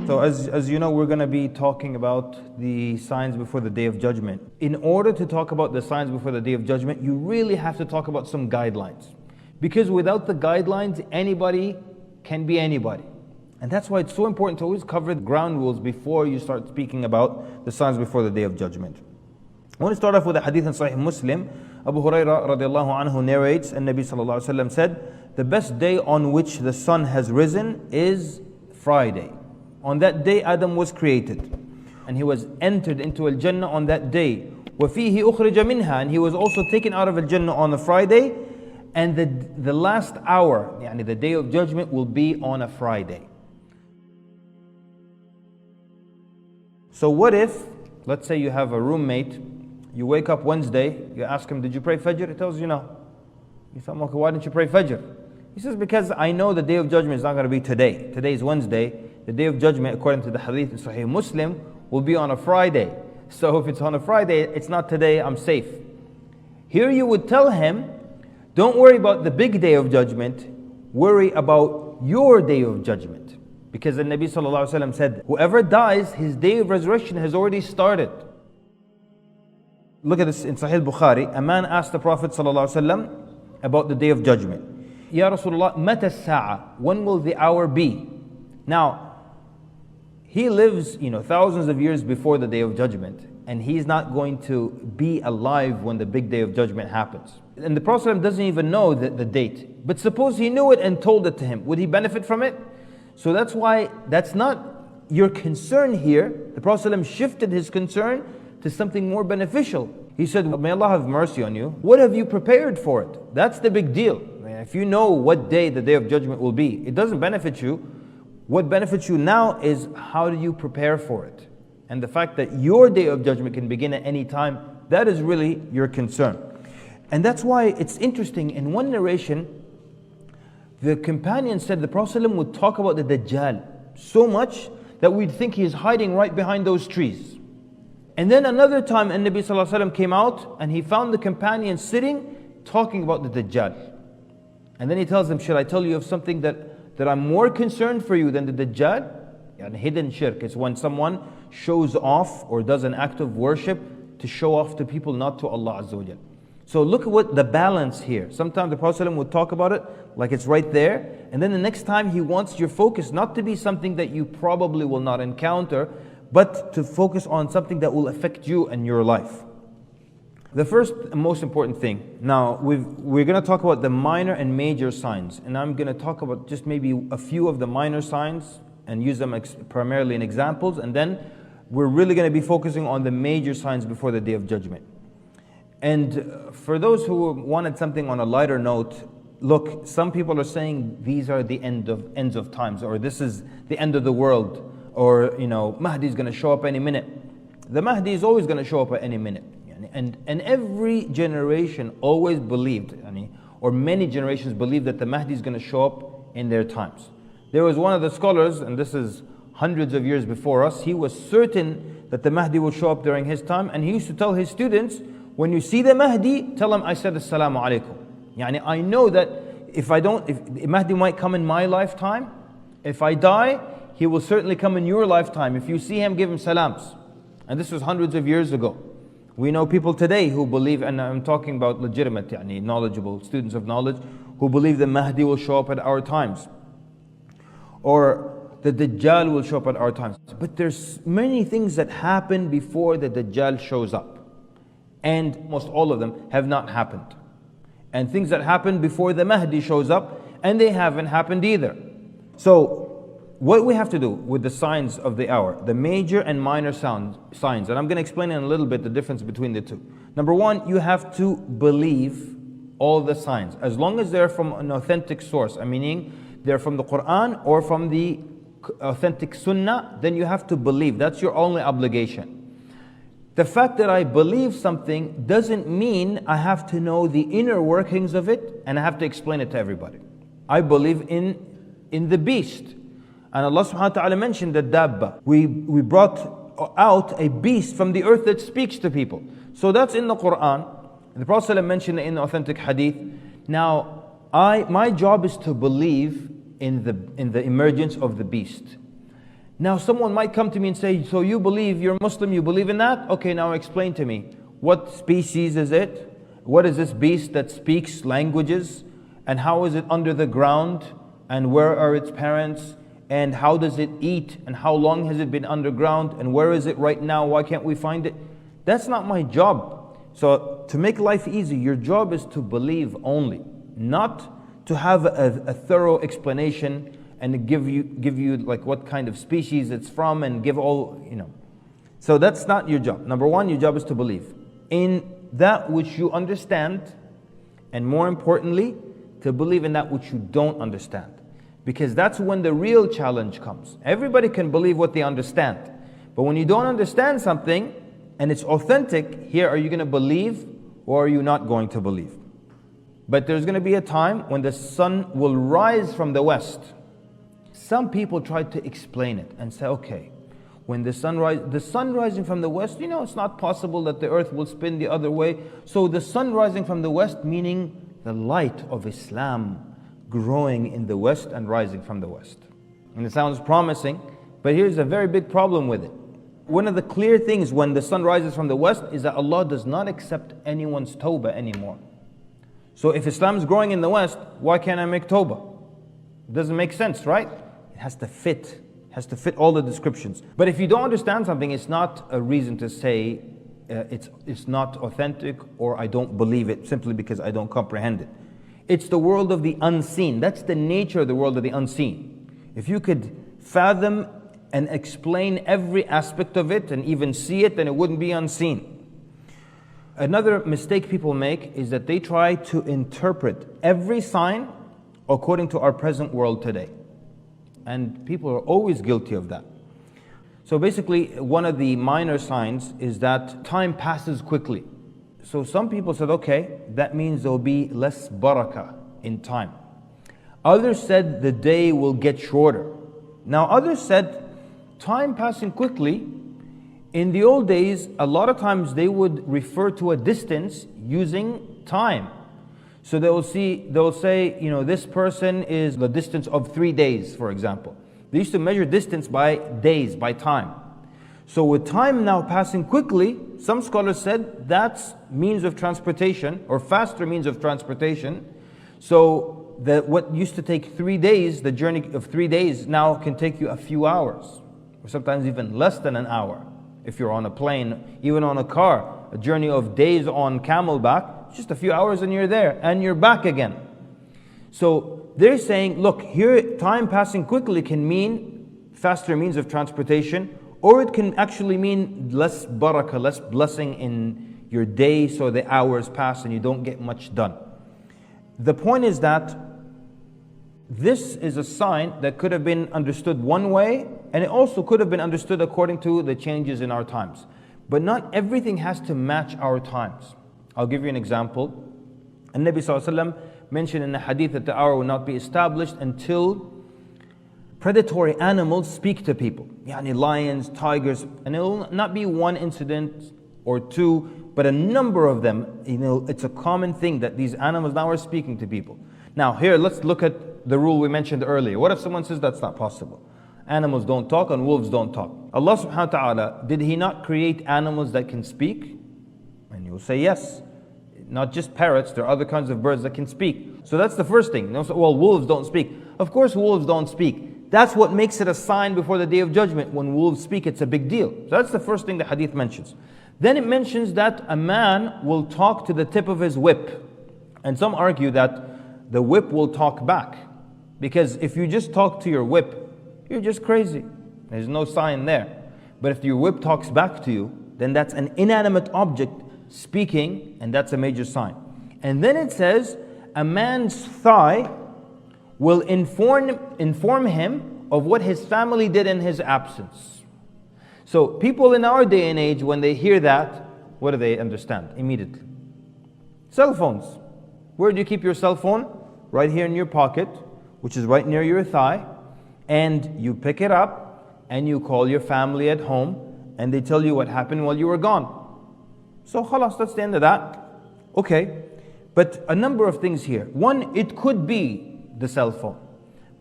So as you know, we're going to be talking about the signs before the Day of Judgment. In order to talk about the signs before the Day of Judgment, you really have to talk about some guidelines. Because without the guidelines, anybody can be anybody. And that's why it's so important to always cover the ground rules before you start speaking about the signs before the Day of Judgment. I want to start off with a hadith in Sahih Muslim. Abu Hurairah radiallahu anhu narrates, and Nabi sallallahu alaihi wasallam said, the best day on which the sun has risen is Friday. On that day Adam was created, and he was entered into Al-Jannah on that day. وَفِيهِ أُخْرِجَ مِنْهَا, and he was also taken out of Al-Jannah on a Friday. And the last hour, yani the Day of Judgment, will be on a Friday. So what if, let's say you have a roommate, you wake up Wednesday, you ask him, did you pray Fajr? He tells you no. You thought, okay, why didn't you pray Fajr? He says, because I know the Day of Judgment is not going to be today. Today is Wednesday. The Day of Judgment, according to the hadith in Sahih Muslim, will be on a Friday. So if it's on a Friday, it's not today, I'm safe. Here you would tell him, don't worry about the big Day of Judgment, worry about your Day of Judgment. Because the Nabi sallallahu alaihi wasallam said, whoever dies, his day of resurrection has already started. Look at this in Sahih Bukhari. A man asked the Prophet sallallahu alaihi wasallam about the Day of Judgment. Ya Rasulullah, mata as-sa'a, when will the hour be? Now, he lives, thousands of years before the Day of Judgment, and he's not going to be alive when the big Day of Judgment happens. And the Prophet doesn't even know the date. But suppose he knew it and told it to him, would he benefit from it? So that's why that's not your concern here. The Prophet shifted his concern to something more beneficial. He said, may Allah have mercy on you. What have you prepared for it? That's the big deal. If you know what day the Day of Judgment will be, it doesn't benefit you. What benefits you now is how do you prepare for it? And the fact that your Day of Judgment can begin at any time, that is really your concern. And that's why it's interesting. In one narration, the companion said the Prophet ﷺ would talk about the Dajjal so much that we'd think he's hiding right behind those trees. And then another time, Nabi sallallahu alaihi wasallam came out and he found the companion sitting talking about the Dajjal. And then he tells them, should I tell you of something that I'm more concerned for you than the Dajjal? And hidden shirk is when someone shows off or does an act of worship to show off to people, not to Allah Azza wa Jal. So look at what the balance here. Sometimes the Prophet ﷺ would talk about it like it's right there, and then the next time he wants your focus not to be something that you probably will not encounter, but to focus on something that will affect you and your life. The first and most important thing, now we're going to talk about the minor and major signs, and I'm going to talk about just maybe a few of the minor signs and use them primarily in examples, and then we're really going to be focusing on the major signs before the Day of Judgment. And for those who wanted something on a lighter note, look, some people are saying these are the ends of times, or this is the end of the world, or Mahdi is going to show up any minute. The Mahdi is always going to show up at any minute. And every generation always believed, or many generations believed that the Mahdi is going to show up in their times. There was one of the scholars, and this is hundreds of years before us, he was certain that the Mahdi will show up during his time, and he used to tell his students, when you see the Mahdi, tell him I said Assalamu alaikum. I know that if Mahdi might come in my lifetime, if I die, he will certainly come in your lifetime. If you see him, give him salams. And this was hundreds of years ago. We know people today who believe, and I'm talking about legitimate, knowledgeable students of knowledge, who believe the Mahdi will show up at our times, or the Dajjal will show up at our times. But there's many things that happen before the Dajjal shows up, and most all of them have not happened. And things that happen before the Mahdi shows up, and they haven't happened either. So what we have to do with the signs of the hour, the major and minor signs, and I'm going to explain in a little bit the difference between the two. Number one, you have to believe all the signs, as long as they're from an authentic source, meaning they're from the Quran or from the authentic Sunnah, then you have to believe. That's your only obligation. The fact that I believe something doesn't mean I have to know the inner workings of it and I have to explain it to everybody. I believe in the beast. And Allah subhanahu wa ta'ala mentioned the dabba. We brought out a beast from the earth that speaks to people. So that's in the Quran. The Prophet ﷺ mentioned it in the authentic hadith. Now, my job is to believe in the emergence of the beast. Now someone might come to me and say, so you believe, you're Muslim, you believe in that? Okay, now explain to me. What species is it? What is this beast that speaks languages? And how is it under the ground? And where are its parents? And how does it eat? And how long has it been underground? And where is it right now? Why can't we find it? That's not my job. So to make life easy, your job is to believe only, not to have a thorough explanation and give you like what kind of species it's from and give all, So that's not your job. Number one, your job is to believe in that which you understand, and more importantly, to believe in that which you don't understand. Because that's when the real challenge comes. Everybody can believe what they understand. But when you don't understand something and it's authentic, here are you going to believe or are you not going to believe? But there's going to be a time when the sun will rise from the west. Some people try to explain it and say, okay, when the sun rising from the west, it's not possible that the earth will spin the other way. So the sun rising from the west, meaning the light of Islam growing in the west and rising from the west. And it sounds promising, but here's a very big problem with it. One of the clear things when the sun rises from the west is that Allah does not accept anyone's tawbah anymore. So if Islam is growing in the west, why can't I make tawbah? It doesn't make sense, right? It has to fit. It has to fit all the descriptions. But if you don't understand something, it's not a reason to say it's not authentic or I don't believe it simply because I don't comprehend it. It's the world of the unseen. That's the nature of the world of the unseen. If you could fathom and explain every aspect of it and even see it, then it wouldn't be unseen. Another mistake people make is that they try to interpret every sign according to our present world today. And people are always guilty of that. So basically, one of the minor signs is that time passes quickly. So some people said, okay, that means there will be less barakah in time. Others said the day will get shorter. Now others said time passing quickly. In the old days, a lot of times they would refer to a distance using time. So they'll say, this person is the distance of 3 days, for example. They used to measure distance by days, by time. So with time now passing quickly, some scholars said that's means of transportation or faster means of transportation. So that what used to take 3 days, the journey of 3 days now can take you a few hours, or sometimes even less than an hour. If you're on a plane, even on a car, a journey of days on camelback, just a few hours and you're there and you're back again. So they're saying, look, here time passing quickly can mean faster means of transportation, or it can actually mean less barakah, less blessing in your day, so the hours pass and you don't get much done. The point is that this is a sign that could have been understood one way, and it also could have been understood according to the changes in our times. But not everything has to match our times. I'll give you an example. An-Nabi ﷺ mentioned in the hadith that the hour will not be established until predatory animals speak to people. Yani lions, tigers, and it will not be one incident or two, but a number of them. It's a common thing that these animals now are speaking to people. Now here, let's look at the rule we mentioned earlier. What if someone says that's not possible? Animals don't talk and wolves don't talk. Allah subhanahu wa ta'ala, did He not create animals that can speak? And you'll say yes. Not just parrots, there are other kinds of birds that can speak. So that's the first thing. Well, wolves don't speak. Of course wolves don't speak. That's what makes it a sign before the Day of Judgment. When wolves speak, it's a big deal. So that's the first thing the hadith mentions. Then it mentions that a man will talk to the tip of his whip. And some argue that the whip will talk back. Because if you just talk to your whip, you're just crazy. There's no sign there. But if your whip talks back to you, then that's an inanimate object speaking, and that's a major sign. And then it says, a man's thigh will inform him of what his family did in his absence. So people in our day and age, when they hear that, what do they understand immediately? Cell phones. Where do you keep your cell phone? Right here in your pocket, which is right near your thigh. And you pick it up and you call your family at home and they tell you what happened while you were gone. So khalas, that's the end of that. Okay, but a number of things here. One, it could be the cell phone,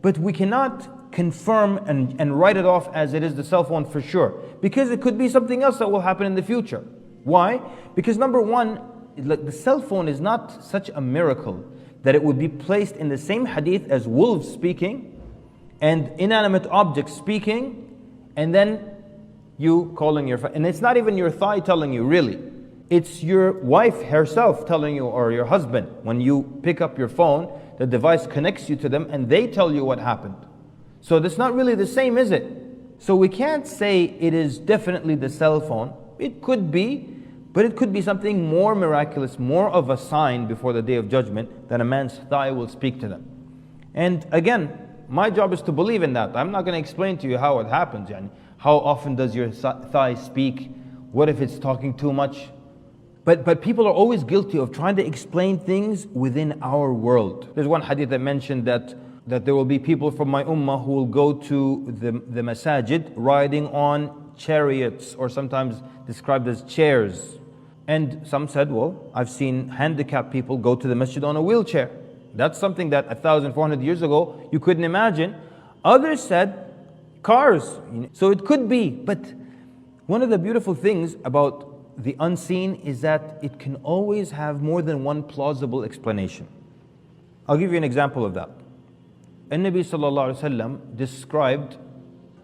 but we cannot confirm and write it off as it is the cell phone for sure, because it could be something else that will happen in the future. Why? Because number one, like, the cell phone is not such a miracle that it would be placed in the same hadith as wolves speaking and inanimate objects speaking, and then you calling your and it's not even your thigh telling you, really. It's your wife herself telling you, or your husband. When you pick up your phone, the device connects you to them and they tell you what happened. So that's not really the same, is it? So we can't say it is definitely the cell phone. It could be, but it could be something more miraculous, more of a sign before the Day of Judgment that a man's thigh will speak to them. And again, my job is to believe in that. I'm not going to explain to you how it happens. Yani, how often does your thigh speak? What if it's talking too much? But people are always guilty of trying to explain things within our world. There's one hadith that mentioned that there will be people from my ummah who will go to the masajid riding on chariots, or sometimes described as chairs. And some said, well, I've seen handicapped people go to the masjid on a wheelchair. That's something that 1,400 years ago you couldn't imagine. Others said cars. So it could be. But one of the beautiful things about the unseen is that it can always have more than one plausible explanation. I'll give you an example of that. An-Nabi sallallahu alaihi wasallam described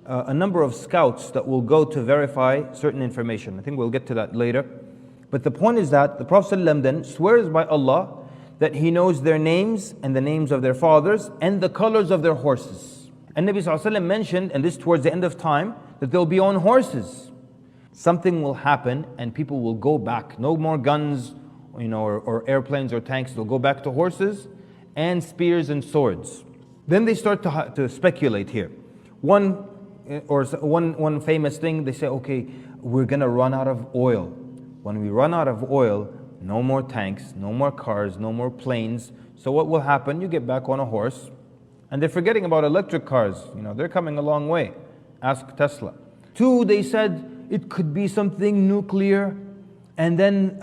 a number of scouts that will go to verify certain information. I think we'll get to that later. But the point is that the Prophet ﷺ then swears by Allah that he knows their names and the names of their fathers and the colors of their horses. And Nabi ﷺ mentioned, and this towards the end of time, that they'll be on horses. Something will happen and people will go back. No more guns, or airplanes or tanks. They'll go back to horses and spears and swords. Then they start to speculate here. One famous thing, they say, okay, we're going to run out of oil. When we run out of oil, no more tanks, no more cars, no more planes. So what will happen? You get back on a horse. And they're forgetting about electric cars. They're coming a long way. Ask Tesla. Two, they said it could be something nuclear, and then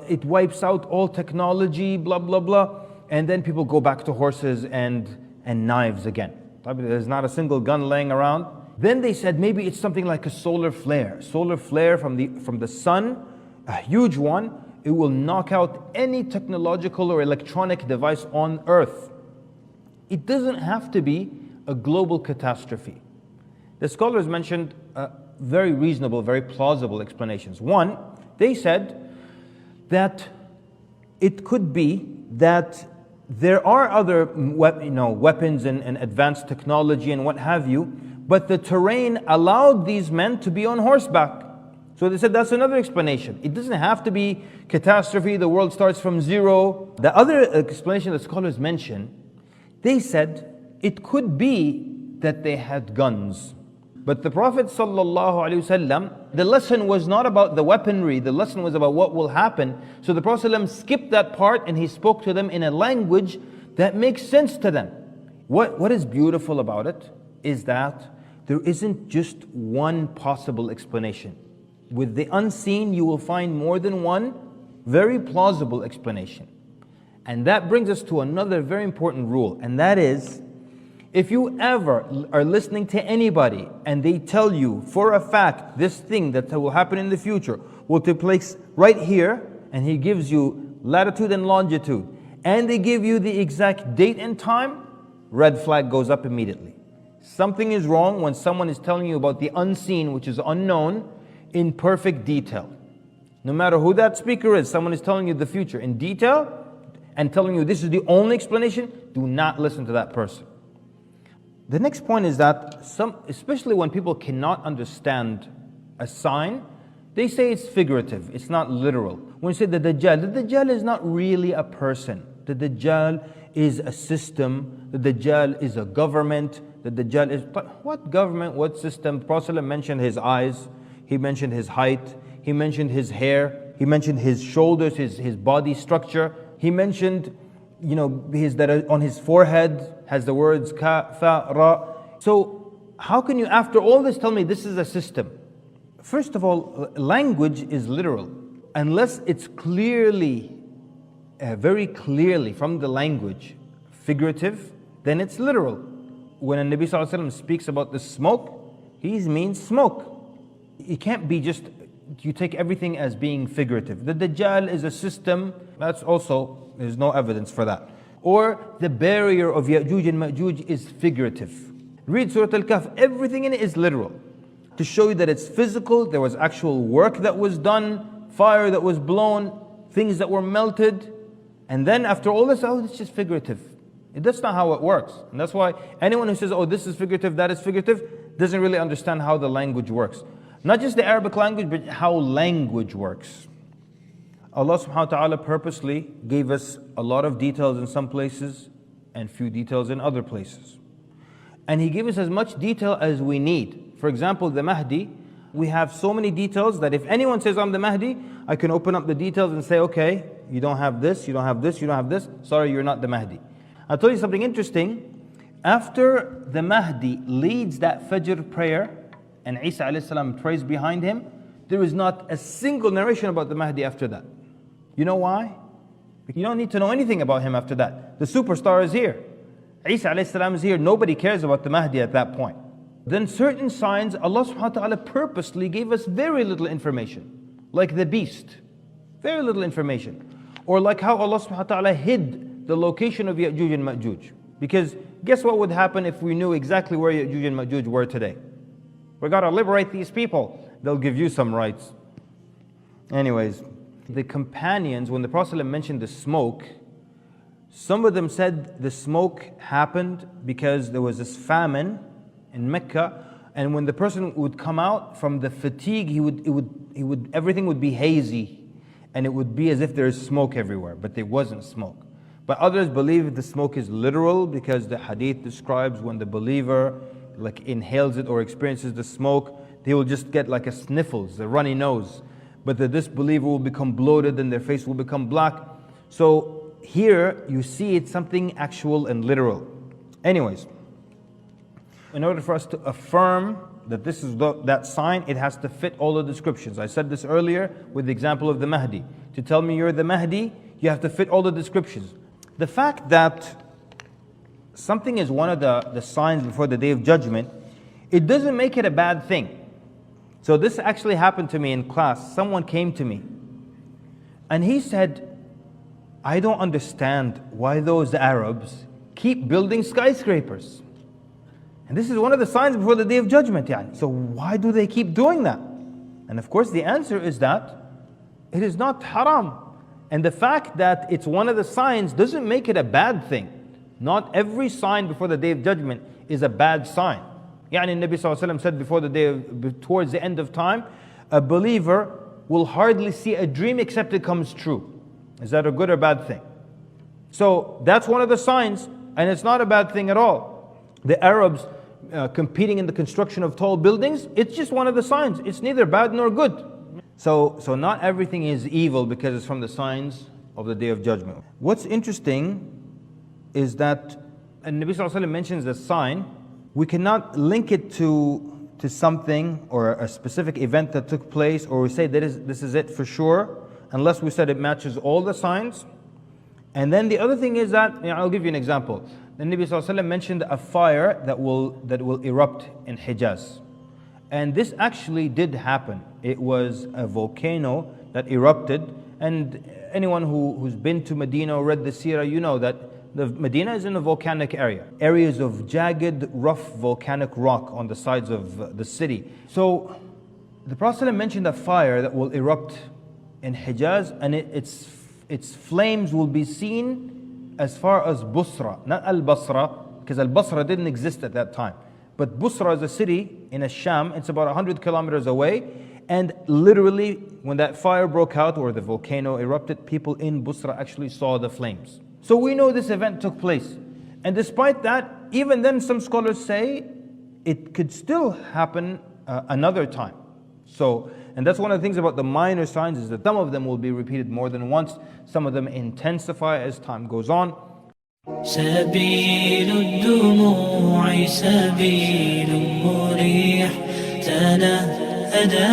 it wipes out all technology, blah, blah, blah. And then people go back to horses and knives again. There's not a single gun laying around. Then they said maybe it's something like a solar flare. Solar flare from the sun, a huge one. It will knock out any technological or electronic device on earth. It doesn't have to be a global catastrophe. The scholars mentioned very reasonable, very plausible explanations. One, they said that it could be that there are other weapons and advanced technology and what have you, but the terrain allowed these men to be on horseback. So they said that's another explanation. It doesn't have to be catastrophe, the world starts from zero. The other explanation that scholars mention, they said it could be that they had guns. But the Prophet ﷺ, the lesson was not about the weaponry, the lesson was about what will happen. So the Prophet ﷺ skipped that part and he spoke to them in a language that makes sense to them. What is beautiful about it is that there isn't just one possible explanation. With the unseen, you will find more than one very plausible explanation. And that brings us to another very important rule, and that is, if you ever are listening to anybody and they tell you for a fact this thing that will happen in the future will take place right here, and he gives you latitude and longitude, and they give you the exact date and time, red flag goes up immediately. Something is wrong when someone is telling you about the unseen, which is unknown, in perfect detail. No matter who that speaker is, someone is telling you the future in detail and telling you this is the only explanation, do not listen to that person. The next point is that especially when people cannot understand a sign, they say it's figurative, it's not literal. When you say the Dajjal is not really a person. The Dajjal is a system, the Dajjal is a government, the Dajjal is... But what government, what system? Prophet ﷺ mentioned his eyes, he mentioned his height, he mentioned his hair, he mentioned his shoulders, his body structure, he mentioned that on his forehead has the words ka, fa, ra. So how can you after all this tell me this is a system? First of all, language is literal. Unless it's clearly, very clearly from the language, figurative, then it's literal. when a Nabi Sallallahu Alaihi Wasallam speaks about the smoke, he means smoke. It can't be just, you take everything as being figurative. The Dajjal is a system, that's also, there's no evidence for that. Or the barrier of Ya'juj and Ma'juj is figurative. Read Surah Al-Kahf, everything in it is literal. To show you that it's physical, there was actual work that was done, fire that was blown, things that were melted. And then after all this, oh, it's just figurative. That's not how it works. And that's why anyone who says, oh, this is figurative, that is figurative, doesn't really understand how the language works. Not just the Arabic language, but how language works. Allah subhanahu wa ta'ala purposely gave us a lot of details in some places and few details in other places. And He gave us as much detail as we need. For example, the Mahdi, we have so many details that if anyone says I'm the Mahdi, I can open up the details and say, okay, you don't have this, you don't have this, you don't have this, sorry, you're not the Mahdi. I'll tell you something interesting. After the Mahdi leads that Fajr prayer and Isa alayhi salam prays behind him, there is not a single narration about the Mahdi after that. You know why? You don't need to know anything about him after that. The superstar is here. Isa alayhi salam is here. Nobody cares about the Mahdi at that point. Then certain signs, Allah subhanahu wa ta'ala purposely gave us very little information. Like the beast. Very little information. Or like how Allah subhanahu wa ta'ala hid the location of Ya'juj and Ma'juj. Because guess what would happen if we knew exactly where Ya'juj and Ma'juj were today? We got to liberate these people. They'll give you some rights. Anyways, the companions, when the Prophet mentioned the smoke, some of them said the smoke happened because there was this famine in Mecca, and when the person would come out from the fatigue, everything would be hazy, and it would be as if there is smoke everywhere, but there wasn't smoke. But others believe the smoke is literal because the hadith describes when the believer like inhales it or experiences the smoke, they will just get like a sniffles, a runny nose. But the disbeliever will become bloated and their face will become black. So here you see it's something actual and literal. Anyways, in order for us to affirm that this is that sign, it has to fit all the descriptions. I said this earlier with the example of the Mahdi. To tell me you're the Mahdi, you have to fit all the descriptions. The fact that something is one of the signs before the Day of Judgment, it doesn't make it a bad thing. So this actually happened to me in class. Someone came to me and he said, I don't understand why those Arabs keep building skyscrapers. And this is one of the signs before the Day of Judgment. So why do they keep doing that? And of course the answer is that it is not haram. And the fact that it's one of the signs doesn't make it a bad thing. Not every sign before the Day of Judgment is a bad sign. Nabi Sallallahu Alaihi Wasallam said towards the end of time, a believer will hardly see a dream except it comes true. Is that a good or bad thing? So that's one of the signs, and it's not a bad thing at all. The Arabs competing in the construction of tall buildings, it's just one of the signs. It's neither bad nor good. So not everything is evil because it's from the signs of the Day of Judgment. What's interesting is that Nabi Sallallahu Alaihi Wasallam mentions the sign. We cannot link it to something or a specific event that took place, or we say this is it for sure, unless we said it matches all the signs. And then the other thing is that, I'll give you an example. The Nabi Sallallahu Alaihi Wasallam mentioned a fire that will erupt in Hijaz. And this actually did happen. It was a volcano that erupted, and anyone who's been to Medina or read the Seerah, you know that the Medina is in a volcanic area. Areas of jagged, rough volcanic rock on the sides of the city. So the Prophet mentioned a fire that will erupt in Hijaz, and its flames will be seen as far as Busra, not Al-Basra, because Al-Basra didn't exist at that time. But Busra is a city in Sham. It's about 100 kilometers away. And literally, when that fire broke out or the volcano erupted, people in Busra actually saw the flames. So we know this event took place. And despite that, even then some scholars say it could still happen another time. And that's one of the things about the minor signs, is that some of them will be repeated more than once. Some of them intensify as time goes on. سبيل الدموع سبيل مريح تنهدى